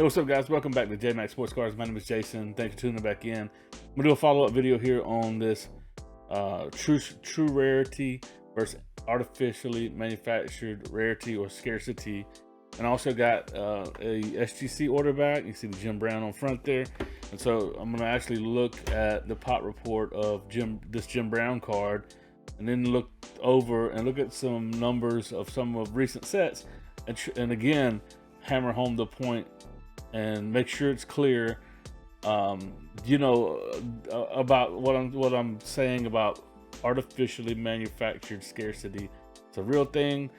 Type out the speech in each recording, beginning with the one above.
What's up, guys? Welcome back to JMac Sports Cars. My name is Jason. Thanks for tuning back in. I'm gonna do a follow-up video here on this true rarity versus artificially manufactured rarity or scarcity. And I also got a SGC order back. You see the Jim Brown on front there. And so I'm gonna actually look at the pot report of this Jim Brown card, and then look over and look at some numbers of some of recent sets, and again hammer home the point and make sure it's clear, about what I'm saying about artificially manufactured scarcity. It's a real thing.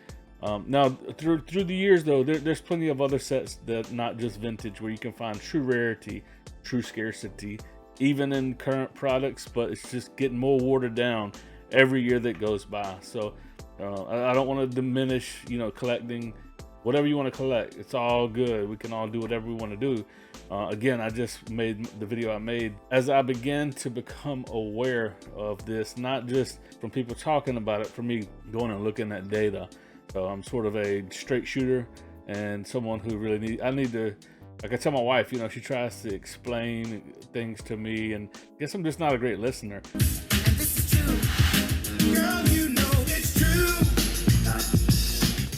Now through the years though, there's plenty of other sets that not just vintage where you can find true rarity, true scarcity, even in current products, but it's just getting more watered down every year that goes by. So I don't want to diminish, collecting. Whatever you want to collect, it's all good. We can all do whatever we want to do. Again, I just made the video I made as I began to become aware of this, not just from people talking about it, from me going and looking at data. So I'm sort of a straight shooter and someone who really I need to, like I tell my wife, she tries to explain things to me, and I guess I'm just not a great listener. And this is true. Girl, you know it's true.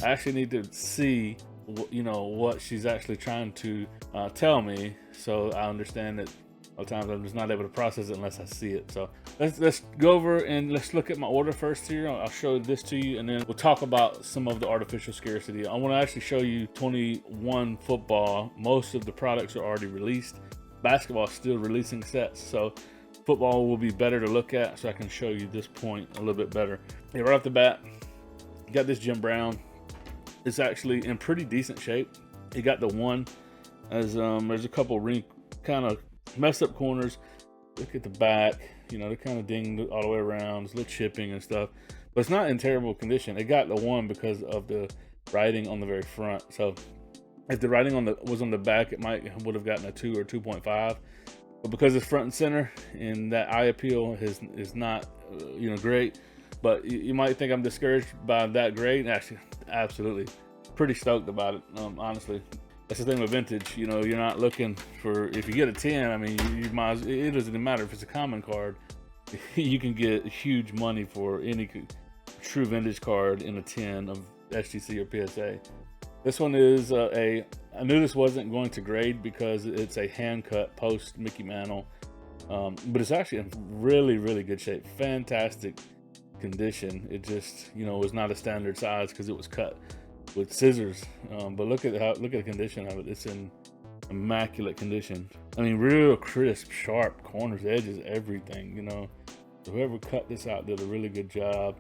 I actually need to see, what she's actually trying to tell me, so I understand that a lot of times I'm just not able to process it unless I see it. So let's go over and let's look at my order first here. I'll show this to you, and then we'll talk about some of the artificial scarcity. I want to actually show you 21 football. Most of the products are already released. Basketball is still releasing sets, so football will be better to look at, so I can show you this point a little bit better. Yeah, right off the bat, you got this Jim Brown. It's actually in pretty decent shape. You got the one as there's a couple kind of messed up corners. Look at the back, they're kind of dinged all the way around. There's a little chipping and stuff, but it's not in terrible condition. It got the one because of the writing on the very front. So if the writing was on the back, it would have gotten a 2 or 2.5. But because it's front and center, and that eye appeal is not great. But you might think I'm discouraged by that grade. Actually, absolutely, pretty stoked about it. Honestly, that's the thing with vintage. You're not looking for, if you get a 10. I mean, you might. It doesn't even matter if it's a common card. You can get huge money for any true vintage card in a 10 of SGC or PSA. This one is I knew this wasn't going to grade because it's a hand cut post Mickey Mantle, but it's actually in really, really good shape. Fantastic condition. It just was not a standard size because it was cut with scissors, but look at the condition of it. It's in immaculate condition. I mean, real crisp, sharp corners, edges, everything. So whoever cut this out did a really good job.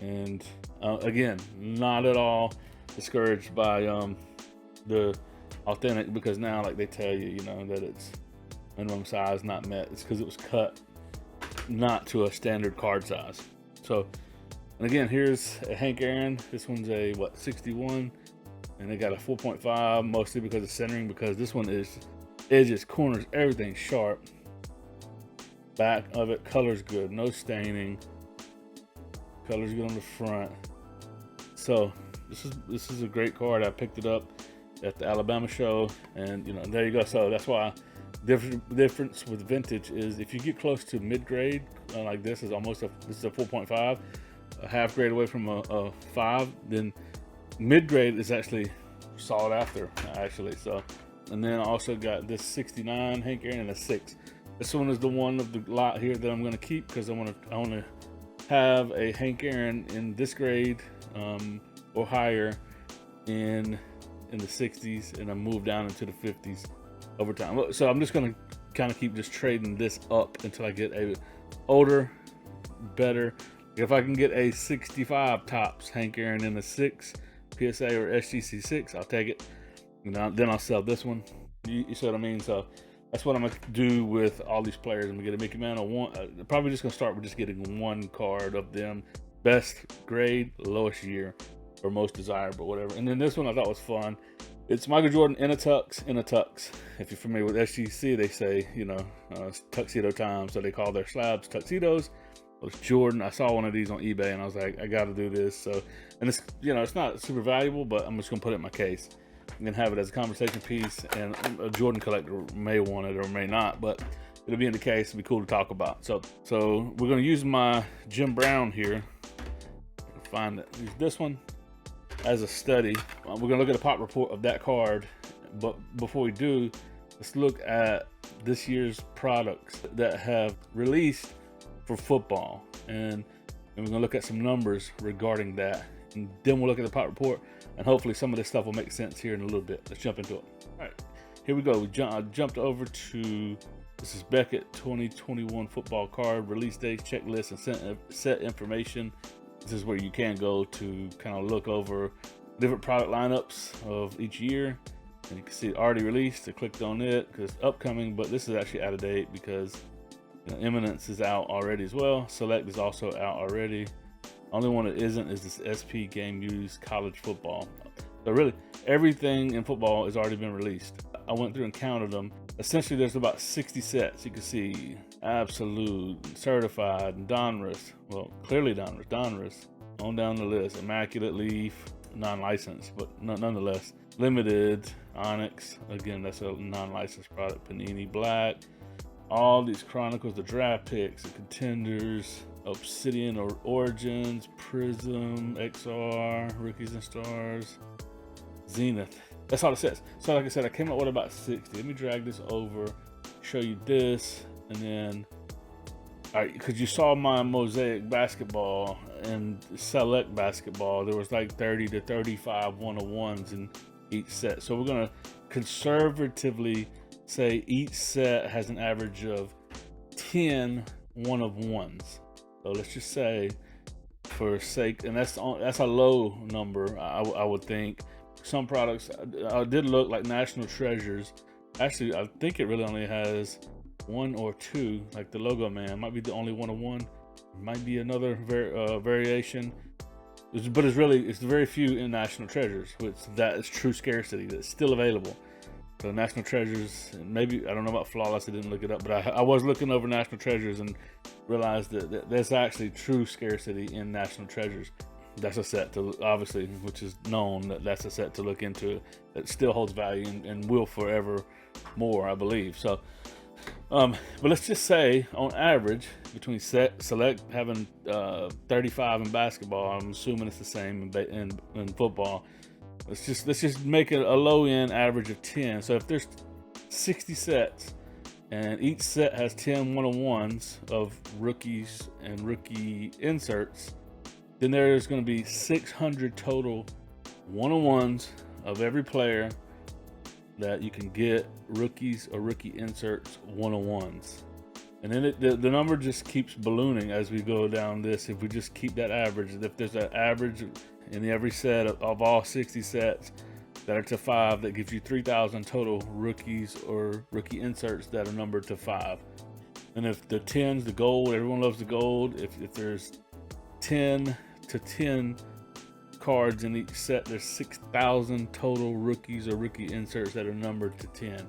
And again, not at all discouraged by the authentic, because now, like they tell you, that it's minimum size not met. It's because it was cut not to a standard card size. So, and again, here's a Hank Aaron. This one's a 61, and they got a 4.5, mostly because of centering, because this one is edges, corners, everything sharp. Back of it, color's good, no staining. Color's good on the front. So this is a great card. I picked it up at the Alabama show, and there you go. So that's why difference with vintage is if you get close to mid-grade, like this is this is a 4.5, a half grade away from a 5, then mid-grade is actually sought after, actually. So, and then I also got this 69 Hank Aaron and a 6. This one is the one of the lot here that I'm going to keep, because I want to have a Hank Aaron in this grade or higher in the 60s, and I move down into the 50s over time. So I'm just going to kind of keep just trading this up until I get a older, better. If I can get a 65 tops Hank Aaron in a 6 PSA or SGC 6, I'll take it. Then I'll sell this one. You see what I mean? So that's what I'm gonna do with all these players. I'm gonna get a Mickey Mantle one. Probably just gonna start with just getting one card of them, best grade, lowest year, or most desirable, whatever. And then this one I thought was fun. It's Michael Jordan in a tux. If you're familiar with SGC, they say tuxedo time, so they call their slabs tuxedos. Well, it's Jordan. I saw one of these on eBay, and I was like, I got to do this. So, and it's it's not super valuable, but I'm just gonna put it in my case. and have it as a conversation piece, and a Jordan collector may want it or may not, but it'll be in the case. It'll be cool to talk about. So we're going to use my Jim Brown here. Find it. Use this one as a study. We're going to look at a pop report of that card, but before we do, let's look at this year's products that have released for football, and we're going to look at some numbers regarding that, and then we'll look at the pop report, and hopefully some of this stuff will make sense here in a little bit. Let's jump into it. All right, here we go. I jumped over to, this is Beckett 2021 football card release dates, checklist, and set information. This is where you can go to kind of look over different product lineups of each year. And you can see it already released. I clicked on it because it's upcoming, but this is actually out of date because Eminence is out already as well. Select is also out already. Only one that isn't is this SP Game Used College Football. So really, everything in football has already been released. I went through and counted them. Essentially, there's about 60 sets. You can see Absolute, Certified, Donruss. Well, clearly Donruss. On down the list. Immaculate Leaf, non-licensed, but nonetheless. Limited, Onyx. Again, that's a non-licensed product. Panini Black. All these Chronicles, the draft picks, the contenders, Obsidian or Origins, Prism, XR, Rookies and Stars, Zenith. That's all it says. So like I said, I came up with about 60. Let me drag this over, show you this, and then, all right, because you saw my Mosaic basketball and Select basketball, there was like 30 to 35 one-on-ones in each set. So we're gonna conservatively say each set has an average of 10 one-of-ones. So let's just say, for sake, and that's a low number, I would think. Some products, I did look like National Treasures. Actually, I think it really only has one or two, like the Logo Man. Might be the only one-of-one. Might be another variation. But it's very few in National Treasures, which that is true scarcity. That's still available. So National Treasures, maybe, I don't know about Flawless, I didn't look it up, but I was looking over National Treasures and realized that there's actually true scarcity in National Treasures. That's a set to, obviously, which is known, that's a set to look into. That still holds value and will forever more, I believe. So, but let's just say, on average, between Select having 35 in basketball, I'm assuming it's the same in football. Let's just make it a low end average of 10. So if there's 60 sets and each set has 10 one-on-ones of rookies and rookie inserts, then there's going to be 600 total one-on-ones of every player that you can get rookies or rookie inserts one-on-ones. And then the number just keeps ballooning as we go down this. If we just keep that average, if there's an average in every set of all 60 sets that are to 5, that gives you 3,000 total rookies or rookie inserts that are numbered to 5. And if the 10's the gold, everyone loves the gold. If there's 10 to 10 cards in each set, there's 6,000 total rookies or rookie inserts that are numbered to 10.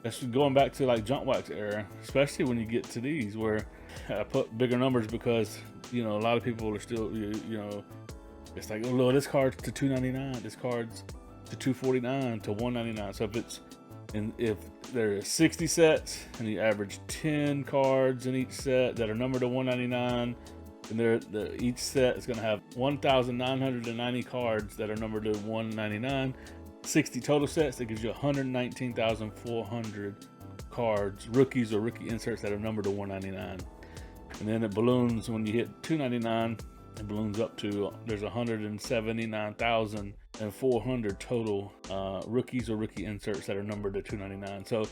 That's going back to like Junk Wax era, especially when you get to these, where I put bigger numbers because, a lot of people are still, it's like, oh, look, this card's to $2.99, this card's to $2.49, to $1.99. So if there are 60 sets and you average 10 cards in each set that are numbered to $1.99, and each set is going to have 1,990 cards that are numbered to $1.99. 60 total sets, that gives you 119,400 cards, rookies or rookie inserts that are numbered to $1.99. And then it balloons when you hit $2.99. It balloons up to, there's 179,400 total rookies or rookie inserts that are numbered to $2.99. So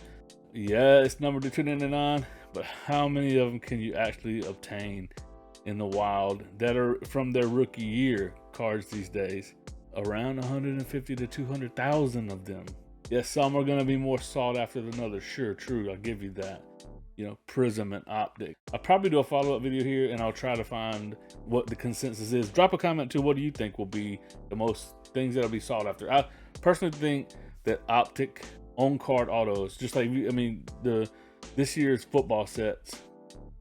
yeah, it's numbered to $2.99, but how many of them can you actually obtain in the wild that are from their rookie year cards these days? Around 150 to 200,000 of them. Yes, some are going to be more sought after than others. Sure, true, I'll give you that. Prism and Optic. I'll probably do a follow-up video here, and I'll try to find what the consensus is. Drop a comment too. What do you think will be the most things that'll be sought after? I personally think that Optic on-card autos, just like, this year's football sets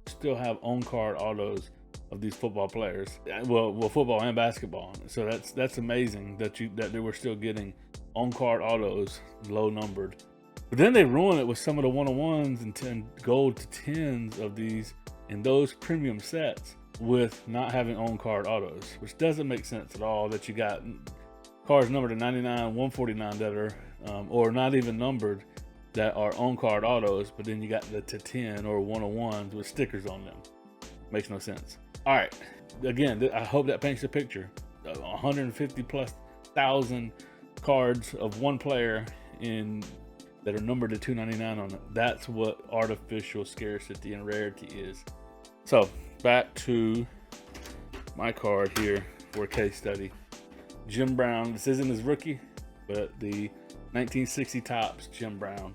still have on-card autos of these football players. Well, football and basketball. So that's amazing that they were still getting on-card autos, low numbered. But then they ruin it with some of the 101s and 10 gold to 10s of these in those premium sets with not having on-card autos, which doesn't make sense at all, that you got cards numbered to 99, 149 that are, or not even numbered, that are on-card autos, but then you got the to 10 or 101s with stickers on them. Makes no sense. All right, again, I hope that paints a picture. 150 plus thousand cards of one player that are numbered to 299 on it. That's what artificial scarcity and rarity is. So back to my card here for a case study. Jim Brown. This isn't his rookie, but the 1960 Topps Jim Brown.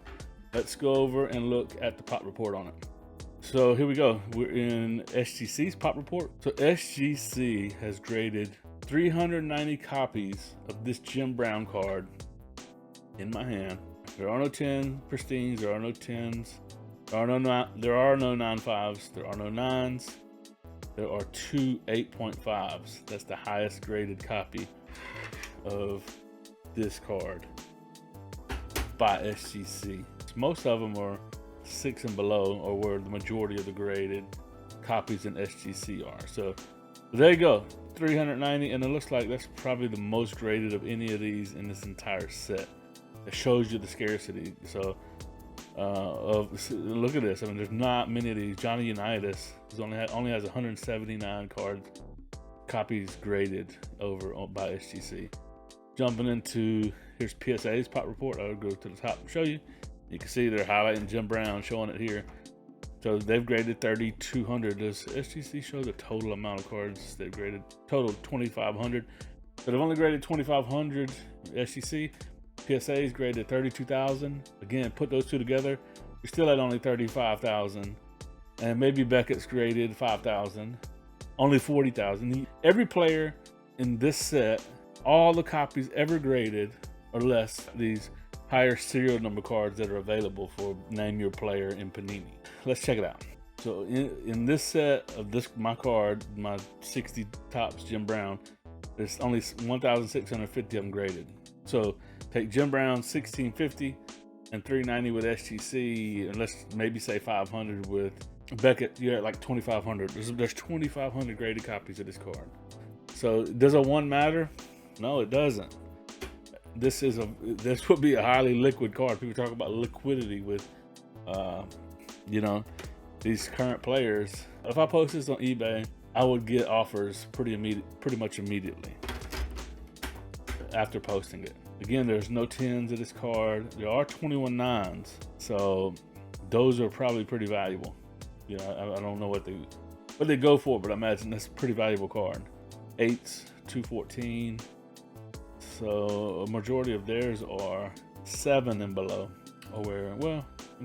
Let's go over and look at the pop report on it. So here we go. We're in SGC's pop report. So SGC has graded 390 copies of this Jim Brown card in my hand. There are no 10 pristines. There are no 10s. There are no 9.5s. There are no 9s. There are 2 8.5s. That's the highest graded copy of this card by SGC. Most of them are 6 and below, or where the majority of the graded copies in SGC are. So there you go, 390, and it looks like that's probably the most graded of any of these in this entire set. It shows you the scarcity. So look at this. I mean, there's not many of these. Johnny Unitas only has 179 copies graded over by SGC. Jumping into, here's PSA's pop report. I'll go to the top and show you. You can see they're highlighting Jim Brown, showing it here. So they've graded 3,200. Does SGC show the total amount of cards they've graded? Total 2,500. So they've only graded 2,500 SGC. PSA's graded 32,000. Again, put those two together, you're still at only 35,000. And maybe Beckett's graded 5,000. Only 40,000. Every player in this set, all the copies ever graded are less these higher serial number cards that are available for Name Your Player in Panini. Let's check it out. So in this set of my card, my 60 Topps Jim Brown, there's only 1,650 of them graded. So take Jim Brown 1,650 and 390 with SGC, and let's maybe say 500 with Beckett. You're at like 2,500. There's 2,500 graded copies of this card. So does a 1 matter? No, it doesn't. This would be a highly liquid card. People talk about liquidity with, these current players. If I post this on eBay, I would get offers pretty much immediately after posting it. Again, there's no 10s of this card. There are 21 9s, so those are probably pretty valuable. I don't know what they go for, but I imagine that's a pretty valuable card. 8s, 214. So a majority of theirs are 7 and below,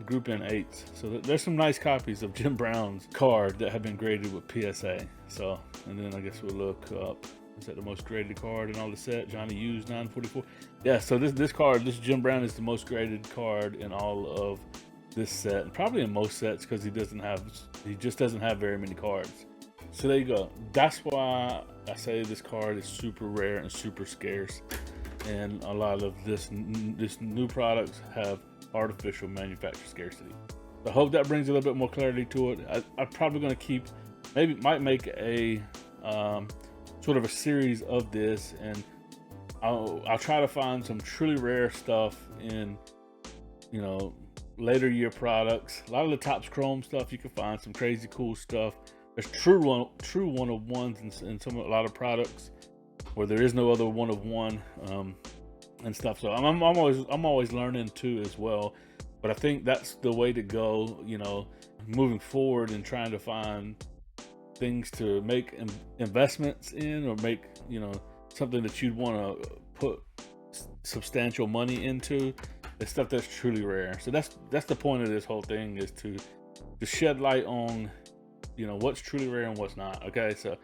group in 8s. So there's some nice copies of Jim Brown's card that have been graded with PSA. So, and then I guess we'll look up, is that the most graded card in all the set? Johnny U's 944. Yeah, so this Jim Brown is the most graded card in all of this set, and probably in most sets, because he just doesn't have very many cards. So there you go. That's why I say this card is super rare and super scarce, and a lot of this new products have artificial manufactured scarcity. So I hope that brings a little bit more clarity to it. I'm probably going to might make a sort of a series of this, and I'll try to find some truly rare stuff in later year products. A lot of the Topps Chrome stuff, you can find some crazy cool stuff. There's true one of ones in a lot of products where there is no other one of one and stuff. So I'm always learning too as well. But I think that's the way to go, moving forward and trying to find things to make investments in, or make something that you'd want to put substantial money into. The stuff that's truly rare. So that's the point of this whole thing, is to shed light on what's truly rare and what's not. Okay, so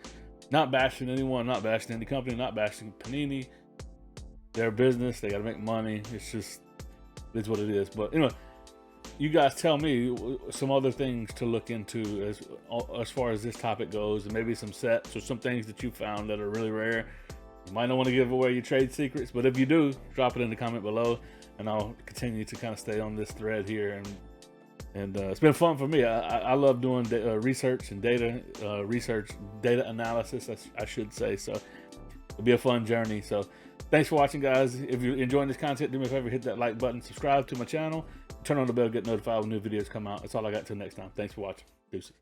not bashing anyone, not bashing any company, not bashing Panini. Their business, they got to make money. It's what it is. But you guys tell me some other things to look into as far as this topic goes, and maybe some sets or some things that you found that are really rare You might not want to give away your trade secrets, but if you do, drop it in the comment below, and I'll continue to kind of stay on this thread here. And it's been fun for me. I love doing research and data analysis, I should say. So it'll be a fun journey. So thanks for watching, guys. If you're enjoying this content, do me a favor, hit that like button, subscribe to my channel, turn on the bell, get notified when new videos come out. That's all I got till next time. Thanks for watching. Deuces.